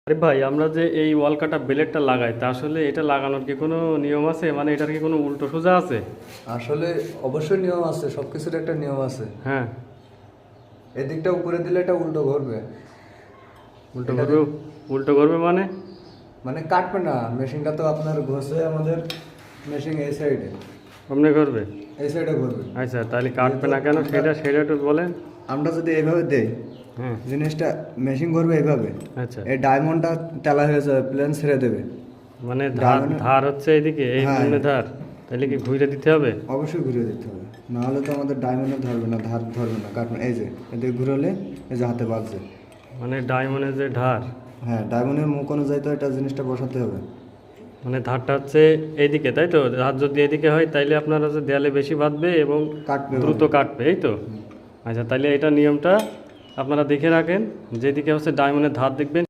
আরে ভাই, আমরা যে এই ওয়াল কাটা ব্লেডটা লাগাই তা আসলে এটা লাগানোর কি কোনো নিয়ম আছে? মানে এটার কি কোনো উল্টো সোজা আছে? আসলে অবশ্যই নিয়ম আছে, সবকিছুর একটা নিয়ম আছে। হ্যাঁ। এদিকটা উপরে দিলে এটা উল্টো ঘুরবে। উল্টো এটা করবে? উল্টো করবে মানে? মানে কাটবে না, মেশিনটা তো আপনার ঘষে আমাদের মেশিন এই সাইডে, অমনি করবে? এই সাইডে ঘুরবে। আচ্ছা, তাহলে কাটবে না যেহেতু কেন আমরা সেটা সেটা একটু বলেন। আমরা যদি এইভাবে দেই, হ্যাঁ। জিনিসটা মেশিন ঘুরবে এইভাবে, আচ্ছা, এই ডায়মন্ডটা তেলা হয়ে যাবে, প্লেন ছেড়ে দেবে। মানে ধার ডায়মন্ড, ধার হচ্ছে এইদিকে, এই হ্যাঁ, জন্য ধার। তাহলে কি ঘুরে দিতে হবে? অবশ্যই ঘুরিয়ে দিতে হবে, নাহলে তো আমাদের ডায়মন্ডে ধরবে না, ধার ধরবে না। কারণ এই যে এদিকে ঘুরলে এই যে হাতে বাজছে। মানে ডায়মন্ডের যে ধার, হ্যাঁ, ডায়মন্ডের মুখ অনুযায়ী তো এটা জিনিসটা বসাতে হবে। মানে ধারটা হচ্ছে এইদিকে, তাই তো? ধার যদি এদিকে হয় তাইলে আপনার হচ্ছে দেয়ালে বেশি বাঁধবে এবং কাটবে দ্রুত ভালো। কাটবে, এই তো? আচ্ছা, তাহলে এটা নিয়মটা আপনারা দেখে রাখেন, যেদিকে হচ্ছে ডায়মন্ডের ধার দেখবেন